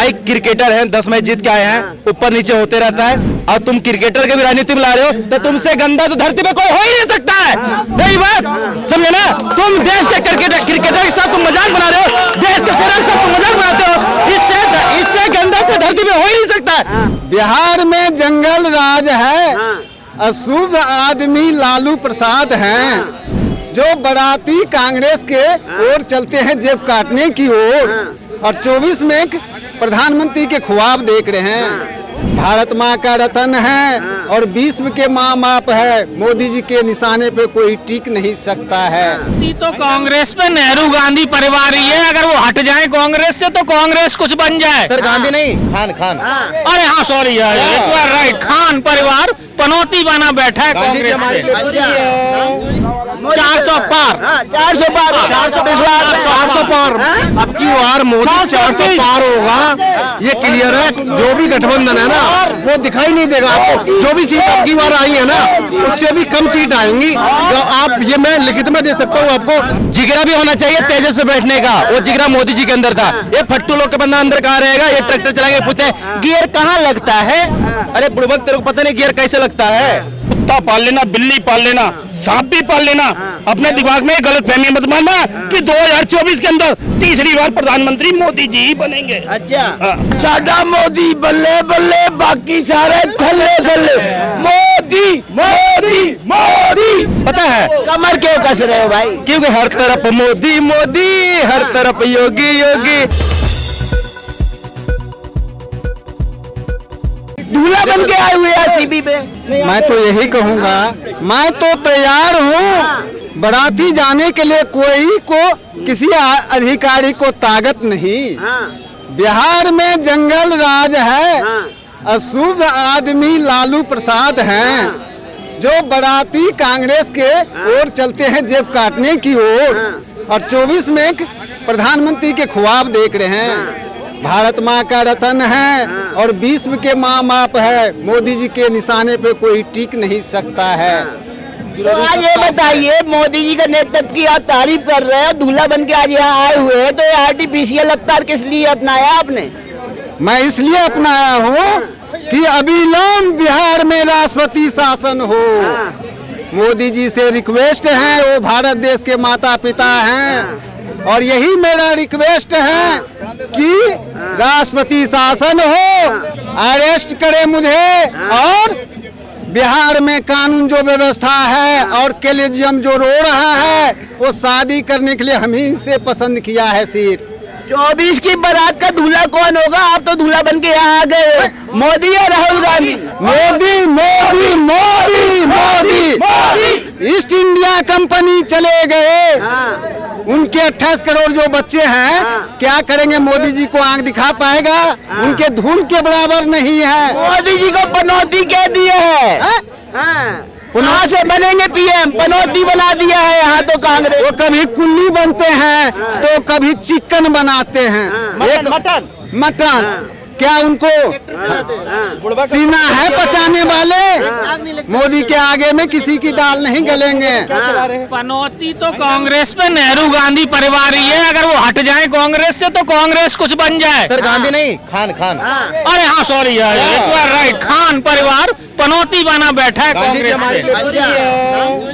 भाई क्रिकेटर हैं, 10 मैच जीत के आए हैं, ऊपर नीचे होते रहता है, और तुम क्रिकेटर के भी राजनीति में ला रहे हो, तो तुमसे गंदा तो धरती पे कोई हो ही नहीं सकता है। नहीं बात समझे ना? तुम देश के क्रिकेटर के साथ तुम मजाक बना रहे हो, देश के सेना के साथ तुम मजाक बनाते हो, इससे गंदा तो धरती पे हो ही नहीं सकता है। बिहार में जंगल राज है, अशुभ आदमी लालू प्रसाद हैं, जो बाराती कांग्रेस के ओर चलते हैं जेब काटने की ओर, और 24 में प्रधानमंत्री के ख्वाब देख रहे हैं। भारत माँ का रतन है और विश्व के माँ बाप है, मोदी जी के निशाने पे कोई टिक नहीं सकता है। तो कांग्रेस पे नेहरू गांधी परिवार ही है, अगर वो हट जाए कांग्रेस से तो कांग्रेस कुछ बन जाए। सर गांधी नहीं, खान। अरे हाँ सॉरी यार, राइट, खान परिवार पनौती बना बैठा है कांग्रेस पे। 400 पार, 400 पार। अब की बार मोदी 400 पार होगा, ये क्लियर है। जो भी गठबंधन है ना, वो दिखाई नहीं देगा आपको। जो भी सीट अब की बार आई है ना, उससे भी कम सीट आएंगी। जो आप ये मैं लिखित में दे सकता हूँ आपको। जिगरा भी होना चाहिए तेजस से बैठने का, वो जिगरा मोदी जी के अंदर था। ये फट्टू लोग के बंदा अंदर कहाँ रहेगा? ये ट्रैक्टर चलाएंगे, पूछते गियर कहाँ लगता है? अरे बुड़बक तेरे को पता नहीं गियर कैसे लगता है? कुत्ता पाल लेना, बिल्ली पाल लेना, सांप भी पाल लेना। अपने दिमाग में गलत फहमी मत मानना कि 2024 के अंदर तीसरी बार प्रधानमंत्री मोदी जी ही बनेंगे। अच्छा, साडा मोदी बल्ले बल्ले, बाकी सारे थल्ले थल्ले। मोदी मोदी मोदी। पता है कमर क्यों कस रहे हो भाई? क्योंकि हर तरफ मोदी मोदी, हर तरफ योगी योगी। दूल्हा बन के आए हुए हैं सीबी पे। मैं तो यही कहूँगा, मैं तो तैयार हूँ बाराती जाने के लिए। कोई को किसी अधिकारी को ताकत नहीं। बिहार में जंगल राज है, अशुभ आदमी लालू प्रसाद हैं, जो बाराती कांग्रेस के ओर चलते हैं जेब काटने की ओर, और 24 में प्रधानमंत्री के ख्वाब देख रहे हैं। भारत माँ का रतन है और विश्व के माँ बाप है, मोदी जी के निशाने पे कोई टिक नहीं सकता है। तो आज ये बताइए, मोदी जी का नेतृत्व की आप तारीफ कर रहे हैं, दूल्हा बन के आज यहाँ आए हुए हैं, तो ये आर्टिफिशियल अवतार किस लिए अपनाया आपने? मैं इसलिए अपनाया हूँ कि अविलंब बिहार में राष्ट्रपति शासन हो। मोदी जी से रिक्वेस्ट है, वो भारत देश के माता पिता हैं, और यही मेरा रिक्वेस्ट है कि राष्ट्रपति शासन हो, अरेस्ट करे मुझे, और बिहार में कानून जो व्यवस्था है और कलेजियम जो रो रहा है, वो शादी करने के लिए हम ही से पसंद किया है। सिर 24 की बारात का दूल्हा कौन होगा? आप तो दूल्हा बन के यहाँ आ गए, मोदी या Rahul Gandhi? Modi Modi Modi Modi. East India company चले गए, उनके 28 करोड़ जो बच्चे हैं, क्या करेंगे? मोदी जी को आंख दिखा पाएगा? उनके धूल के बराबर नहीं है। मोदी जी को पनौती कह दिया है। कहाँ से बनेंगे पीएम? पनौती बना दिया है यहाँ तो कांग्रेस। वो कभी कुल्ली बनते हैं तो कभी चिकन बनाते हैं। मटन क्या उनको सीना है पचाने वाले? मोदी के आगे में किसी की दाल नहीं गलेंगे। पनौती तो कांग्रेस पे नेहरू गांधी परिवार ही है, अगर वो हट जाए कांग्रेस से तो कांग्रेस कुछ बन जाए। सर गांधी नहीं, खान। अरे हाँ सॉरी यार, राइट, खान परिवार पनौती बना बैठा है कांग्रेस पे।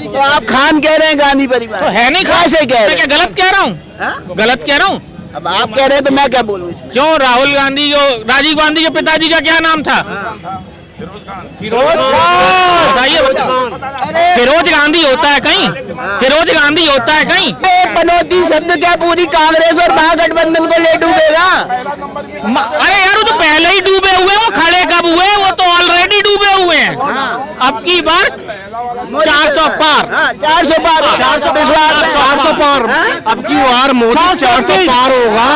तो आप खान कह रहे हैं, गांधी परिवार तो है नहीं। खान से कह रहे हैं? क्या गलत कह रहा हूँ? गलत कह रहा हूँ? अब आप कह रहे हैं तो मैं क्या बोलूं? क्यों? राहुल गांधी जो राजीव गांधी के पिताजी का क्या नाम था? बताइए। फिरोज गांधी होता है कहीं? फिरोज गांधी होता है कहीं? पनौती शब्द क्या पूरी कांग्रेस और महागठबंधन को ले डूबेगा? अरे यार, वो तो पहले ही डूबे हुए हैं, वो खड़े कब हुए? वो तो ऑलरेडी डूबे हुए हैं। अब की बार 400 पार, 400 पार, 400 पार। अब की बार मोदी 400 पार होगा,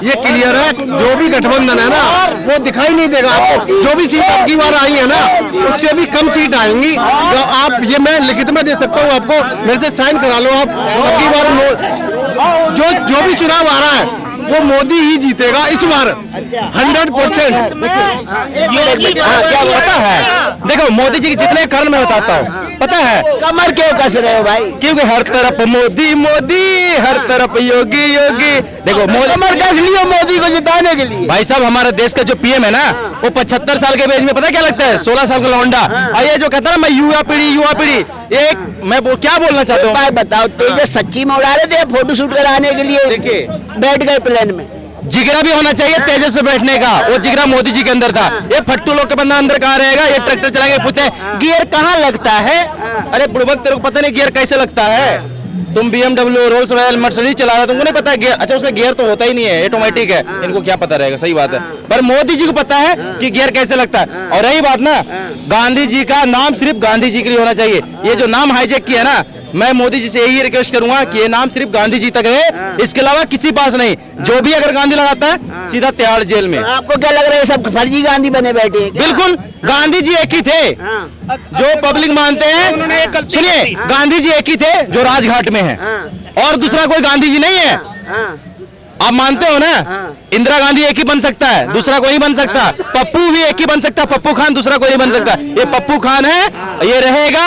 ये क्लियर है। जो भी गठबंधन है ना, वो दिखाई नहीं देगा आपको। जो भी सीट अब की बार आई है ना, उससे भी कम सीट आएंगी। जो आप ये मैं लिखित में दे सकता हूँ आपको, मेरे से साइन करा लो आप। अब की बार जो भी चुनाव आ रहा है, वो मोदी ही जीतेगा इस बार 100%। क्या पता है? देखो मोदी जी के जितने कारण मैं बताता हूँ, पता है कमर क्यों कस रहे हो भाई? क्योंकि हर तरफ मोदी मोदी, हर तरफ योगी योगी। देखो मोदी, कमर कस लियो मोदी को जिताने के लिए। भाई साहब हमारे देश का जो पीएम है ना, वो 75 साल के एज में पता क्या लगता है, 16 साल का लौंडा। और ये जो कहता है ना मैं युवा पीढ़ी, एक मैं क्या बोलना चाहता हूँ, भाई बताओ, तेजस सच्ची में उड़ा रहे थे फोटो शूट कराने के लिए? देखिए बैठ गए प्लेन में। जिगरा भी होना चाहिए तेजस से बैठने का, वो जिगरा मोदी जी के अंदर था। ये फट्टू लोग के बंदा अंदर कहाँ रहेगा, ये ट्रैक्टर चलाएंगे, पूछते हैं गियर कहाँ लगता है। अरे बुड़बक तेरे को पता नहीं गियर कैसे लगता है? तुम BMW, रोल्स रॉयल, मर्सिडीज चला रहे हो, तुमको नहीं पता गियर? अच्छा उसमें गियर तो होता ही नहीं है, ऑटोमेटिक है, इनको क्या पता रहेगा। सही बात है, पर मोदी जी को पता है कि गियर कैसे लगता है। और रही बात ना, गांधी जी का नाम सिर्फ गांधी जी के लिए होना चाहिए। ये जो नाम हाईजैक किया ना, मैं मोदी जी से यही रिक्वेस्ट करूंगा कि ये नाम सिर्फ गांधी जी तक है, इसके अलावा किसी पास नहीं। जो भी अगर गांधी लगाता है सीधा तिहाड़ जेल में। आपको क्या लग रहा है सब फर्जी गांधी बने बैठे हैं क्या? बिल्कुल, गांधी जी एक ही थे जो पब्लिक मानते हैं। सुनिए, गांधी जी एक ही थे जो राजघाट में है, और दूसरा कोई गांधी जी नहीं है। आप मानते हो ना? इंदिरा गांधी एक ही बन सकता है, दूसरा कोई नहीं बन सकता। पप्पू भी एक ही बन सकता है, पप्पू खान, दूसरा कोई नहीं बन सकता। ये पप्पू खान है, ये रहेगा,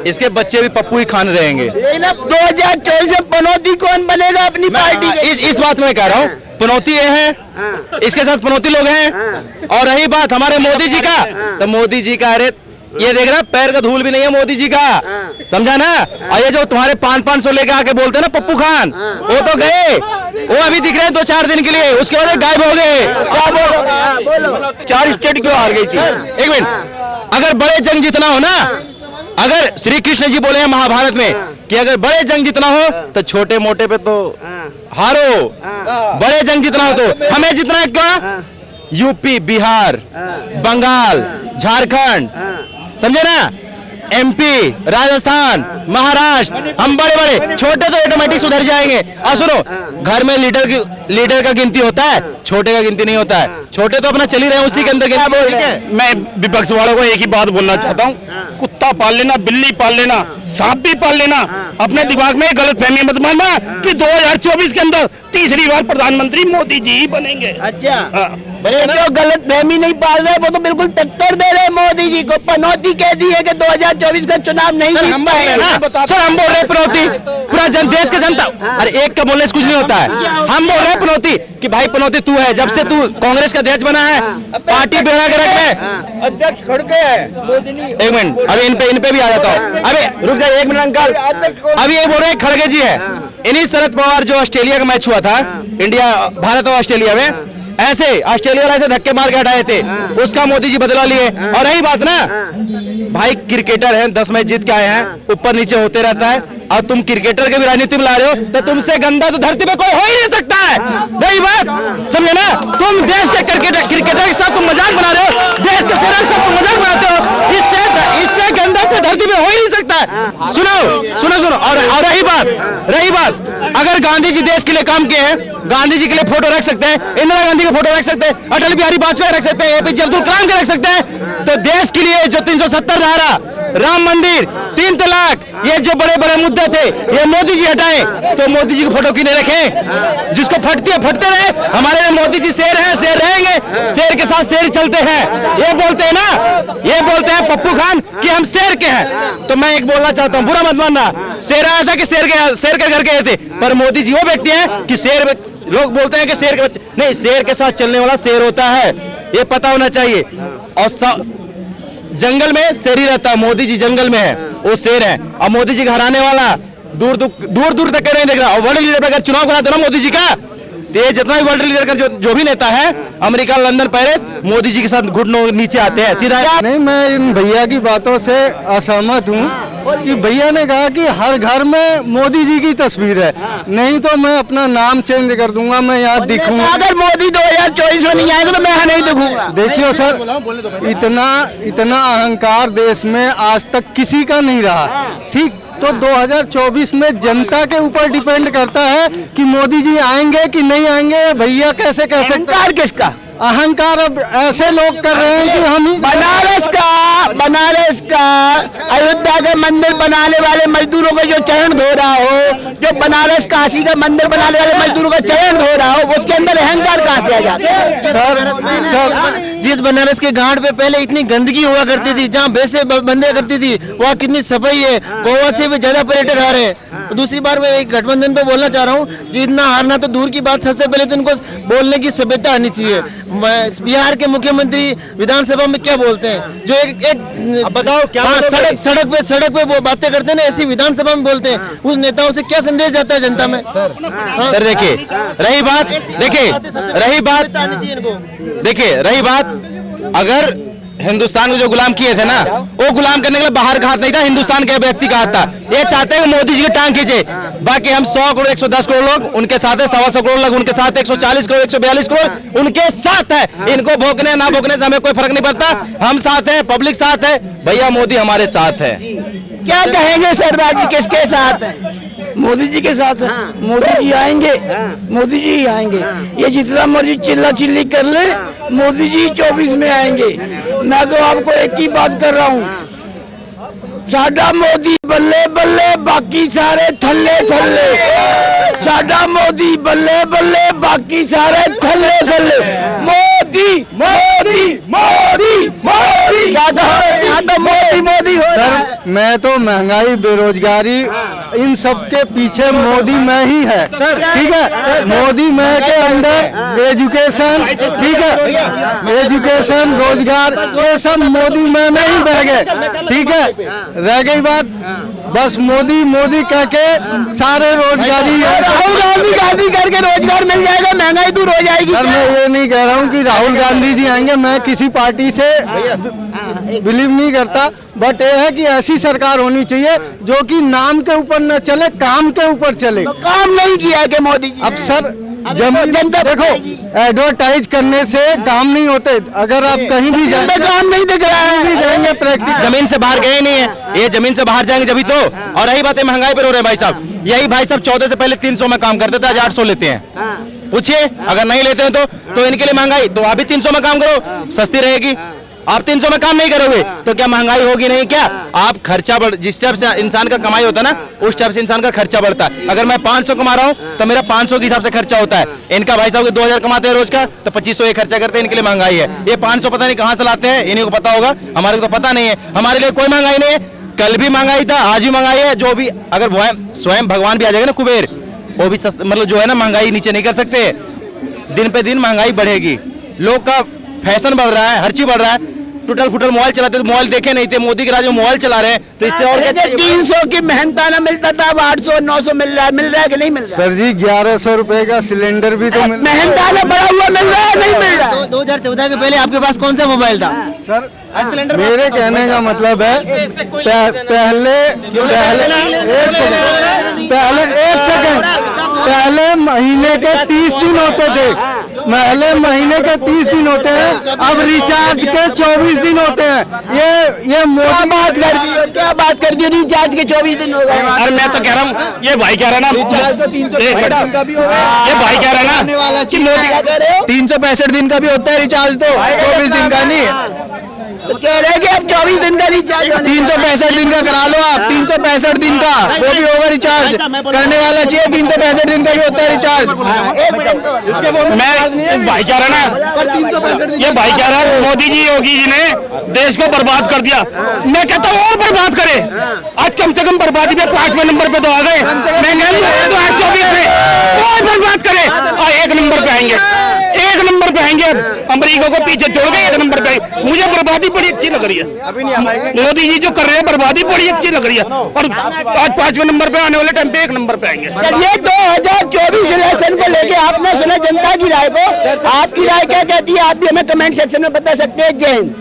इसके बच्चे भी पप्पू ही खान रहेंगे। लेकिन अब 2024 में पनौती कौन बनेगा अपनी पार्टी के? इस बात में कह रहा हूँ, पनौती ये है, इसके साथ पनौती लोग हैं। और रही बात हमारे मोदी जी का, तो मोदी जी का अरे ये देख रहा पैर का धूल भी नहीं है मोदी जी का, समझा ना? और ये जो तुम्हारे 500 लेके आके बोलते हैं ना पप्पू खान, वो तो गए, वो अभी दिख रहे हैं 2-4 दिन के लिए, उसके बाद गायब हो गए। क्या बोलो, 4 स्टेट क्यों हार गई थी? एक मिनट, अगर बड़े जंग जितना हो ना, अगर श्री कृष्ण जी बोले हैं महाभारत में कि अगर बड़े जंग जितना हो तो छोटे मोटे पे तो हारो, बड़े जंग जितना हो तो हमें जितना है क्या? यूपी, बिहार, बंगाल, झारखंड, समझे ना, MP, राजस्थान, महाराष्ट्र, हम बड़े बड़े, छोटे तो ऑटोमेटिक सुधर जाएंगे। सुनो, घर में लीडर का गिनती होता है, छोटे का गिनती नहीं होता है। छोटे तो अपना चल ही रहे हैं, उसी के अंदर गिनती बोल है। मैं विपक्ष वालों को एक ही बात बोलना चाहता हूँ, कुत्ता पाल लेना, बिल्ली पाल लेना, सांप भी पाल लेना, अपने दिमाग में गलत फहमी मत मानना कि 2024 के अंदर तीसरी बार प्रधानमंत्री मोदी जी ही बनेंगे। अच्छा, जो गलत फहमी नहीं पाल रहे वो तो बिल्कुल टक्कर दे रहे मोदी जी को। पनौती कह दी है कि 2024 का चुनाव नहीं जीत पाएगा। सर हम बोल रहे हैं पनौती, पूरा देश का जनता, अरे एक का बोलने से कुछ नहीं होता है। हम बोल रहे हैं पनौती कि भाई पनौती तू है, जब से तू कांग्रेस का अध्यक्ष बना है, पार्टी बेड़ा के रख है, अध्यक्ष खड़के है मोदी नहीं। एक मिनट, अभी इन पे भी आ जाता हूँ। अबे रुक जाए 1 मिनट अंकल, अभी ये बोल रहे हैं खड़गे जी है। इन्हीं शरद पवार जो ऑस्ट्रेलिया का मैच हुआ था, इंडिया, भारत और ऑस्ट्रेलिया में, ऐसे ऑस्ट्रेलिया वाले ऐसे धक्के मार के हटाए थे, उसका मोदी जी बदला लिए। और रही बात ना, भाई क्रिकेटर हैं, 10 मैच जीत के आए हैं, ऊपर नीचे होते रहता है, और तुम क्रिकेटर के भी राजनीति में ला रहे हो, तो तुमसे गंदा तो धरती पे कोई हो ही नहीं सकता है। रही बात, समझे ना? तुम देश के क्रिकेटर के साथ तुम मजाक बना रहे हो, देश के सेना के साथ तुम मजाक बनाते हो, इससे गंदा तो धरती पे हो ही नहीं सकता है। सुनो, और रही बात, अगर गांधी जी देश के लिए काम किए हैं, गांधी जी के लिए फोटो रख सकते हैं, इंदिरा गांधी का फोटो रख सकते हैं, अटल बिहारी वाजपेयी रख सकते हैं, APJ अब्दुल कलाम के रख सकते हैं, तो देश के लिए जो 370 धारा, राम मंदिर, 3 तलाक, ये जो बड़े बड़े मुद्दे थे, ये मोदी जी हटाए, तो मोदी जी की फोटो क्यों नहीं रखे? जिसको फटती है फटते रहे, हमारे लिए मोदी जी शेर हैं, शेर रहेंगे, शेर के साथ शेर चलते हैं। ये बोलते हैं ना, ये बोलते हैं पप्पू खान कि हम शेर के हैं। तो मैं एक बोलना चाहता हूँ, बुरा मत मानना, शेर आया था कि शेर के घर गए थे, पर मोदी जी वो व्यक्ति हैं कि शेर, लोग बोलते हैं कि शेर के बच्चे नहीं, शेर के साथ चलने वाला शेर होता है, ये पता होना चाहिए। और जंगल में शेर ही रहता है, मोदी जी जंगल में है, वो शेर है। और मोदी जी का हराने वाला दूर तक नहीं देख रहा। और वर्ल्ड लीडर पे अगर चुनाव करा दो ना मोदी जी का, तो ये जितना भी वर्ल्ड लीडर का जो भी नेता है, America, London, Paris, Modi ji के साथ घुटनों नीचे आते हैं सीधा। नहीं, मैं इन भैया की बातों से असहमत हूँ कि भैया ने कहा कि हर घर में मोदी जी की तस्वीर है, नहीं तो मैं अपना नाम चेंज कर दूंगा, मैं यहाँ दिखूंगा। अगर मोदी 2024 में नहीं आएगा तो मैं यहाँ नहीं दिखूंगा। देखियो सर, इतना अहंकार देश में आज तक किसी का नहीं रहा, ठीक? तो 2024 में जनता के ऊपर डिपेंड करता है कि मोदी जी आएंगे कि नहीं आएंगे। भैया कैसे कह सकते? अहंकार किसका? अहंकार अब ऐसे लोग कर रहे हैं कि हम बनारस का अयोध्या के मंदिर बनाने वाले मजदूरों का जो चरण धो रहा हो, जो बनारस काशी का मंदिर बनाने वाले मजदूरों का चरण धो रहा हो, उसके अंदर अहंकार कहाँ से आ जाता है? सर जिस बनारस के घाट पे पहले इतनी गंदगी हुआ करती थी, जहाँ भैंसें बंधे करती थी, वहाँ कितनी सफाई है, गोवा से भी ज्यादा पर्यटक आ रहे हैं। दूसरी बार मैं एक गठबंधन पे बोलना चाह रहा हूँ, जितना हारना तो दूर की बात, सबसे पहले तो इनको बोलने की सभ्यता आनी चाहिए। बिहार के मुख्यमंत्री विधानसभा में क्या बोलते हैं, जो एक बताओ क्या सड़क पे वो बातें करते हैं ना, ऐसी विधानसभा में बोलते हैं। उस नेताओं से क्या संदेश जाता है जनता में? सर देखिए रही बात, अगर हिंदुस्तान को जो गुलाम किए थे ना, वो गुलाम करने के लिए बाहर का हाथ नहीं था, हिंदुस्तान के व्यक्ति का हाथ था। ये चाहते हैं कि मोदी जी की टांग खींचे। बाकी हम 100 करोड़ 110 करोड़ लोग उनके साथ है, 125 करोड़ लोग उनके साथ है, 140 करोड़ 142 करोड़ उनके साथ है। इनको भोगने ना भोगने से हमें कोई फर्क नहीं पड़ता। हम साथ हैं, पब्लिक साथ है, भैया मोदी हमारे साथ है। क्या कहेंगे सरदार जी, किसके साथ है? मोदी जी के साथ है। मोदी जी आएंगे, मोदी जी ही आएंगे। ये जितना मर्जी चिल्ला चिल्ली कर ले, मोदी जी 24 में आएंगे। मैं तो आपको एक ही बात कर रहा हूँ, साडा मोदी बल्ले बल्ले, बाकी सारे थल्ले थल्ले। साडा मोदी बल्ले बल्ले, बाकी सारे थल्ले थल्ले। मोदी मोदी मोदी मोदी, क्या तो मोदी मोदी हो रहा है। सर मैं तो महंगाई, बेरोजगारी, इन सब के पीछे मोदी में ही है, ठीक है। मोदी में के अंदर एजुकेशन, ठीक है, एजुकेशन, रोजगार, ये सब मोदी में ही बह गए, ठीक है। रह गई बात बस मोदी मोदी कह के सारे रोजगारी, राहुल गांधी करके रोजगार मिल जाएगा, महंगाई दूर हो जाएगी। सर मैं ये नहीं कह रहा हूँ कि राहुल गांधी जी आएंगे, मैं किसी पार्टी से बिलीव नहीं करता, बट ये है कि ऐसी सरकार होनी चाहिए जो कि नाम के ऊपर न चले, काम के ऊपर चले। तो काम नहीं किया है कि मोदी जी? अब सर जनता देखो, एडवर्टाइज करने से काम नहीं होते। अगर आप कहीं भी जाएंगे, काम नहीं दिख रहा है, भी जाएंगे प्रैक्टिस, जमीन से बाहर गए नहीं है, ये जमीन से बाहर जाएंगे जब तो। और रही बात है महंगाई पर हो रहे हैं भाई साहब, यही भाई साहब 14 से पहले 300 में काम करते थे, आज 800 लेते हैं। पूछिए, अगर नहीं लेते हैं तो इनके लिए महंगाई, तो आप भी 300 में काम करो, सस्ती रहेगी। आप 300 में काम नहीं करोगे तो क्या महंगाई होगी नहीं? क्या आप खर्चा बढ़, जिस टाइप से इंसान का कमाई होता है ना, उस टाइप से इंसान का खर्चा बढ़ता है। अगर मैं 500 कमा रहा हूं तो मेरा 500 के हिसाब से खर्चा होता है। इनका भाई साहब 2000 कमाते हैं रोज का, तो 2500 ये खर्चा करते हैं, इनके लिए महंगाई है। ये 500 पता नहीं कहां से लाते हैं, इन्हीं को पता होगा, हमारे को तो पता नहीं है। हमारे लिए कोई महंगाई नहीं है, कल भी महंगाई था, आज भी महंगाई है। जो भी अगर वो स्वयं भगवान भी आ जाएगा ना, कुबेर, वो भी मतलब जो है ना, महंगाई नीचे नहीं कर सकते। दिन पे दिन महंगाई बढ़ेगी, लोग का फैशन बढ़ रहा है, हर चीज बढ़ रहा है। टूटल फुटल मोबाइल चलाते थे, मोबाइल देखे नहीं थे, मोदी के राज में मोबाइल चला रहे हैं, तो इससे और 300 की मेहनताना मिलता था, अब 800 900 मिल रहा है कि नहीं मिल रहा? सर जी 1100 रुपए का सिलेंडर भी तो मिल, मेहनताना बढ़ा हुआ मिल रहा है, नहीं मिल रहा? 2014 के पहले आपके पास कौन सा मोबाइल था? सर मेरे कहने का मतलब है पहले महीने के 30 दिन होते थे, पहले महीने के 30 दिन होते हैं, अब रिचार्ज के 24 दिन होते हैं। ये मोदी बात कर दी, क्या बात कर दी, रिचार्ज के 24 दिन हो गए। अरे मैं तो कह रहा हूँ, ये भाई कह रहा है ना, ये भाई कह रहा है ना कि मोदी 365 दिन का भी होता है रिचार्ज, तो 24 दिन का नहीं। तो कह रहे हैं कि अब 24 दिन का रिचार्ज, 365 दिन का करा लो आप, 365 दिन का वो भी होगा रिचार्ज, करने वाला चाहिए। 365 दिन का भी होता है रिचार्ज। मैं भाई कह रहा ना, ये भाई कह रहा है मोदी जी, योगी जी ने देश को बर्बाद कर दिया। मैं कहता हूँ और बर्बाद करे, आज कम से कम बर्बादी में 5वें नंबर पे तो आ गए। मैं कह रहा हूँ 2024 में और बर्बाद करे और 1 नंबर पे आएंगे, 1 नंबर पे आएंगे। अमेरिका को पीछे छोड़ के 1 नंबर पे। मुझे बर्बादी बड़ी अच्छी लग रही है, मोदी जी जो कर रहे हैं बर्बादी बड़ी अच्छी लग रही है, और आज 5वें नंबर पे आने वाले टाइम पे 1 नंबर पे आएंगे। चलिए 2024 इलेक्शन को लेके आपने सुना जनता की राय को, आपकी राय क्या कहती है? आप भी हमें कमेंट सेक्शन में बता सकते हैं। जय हिंद।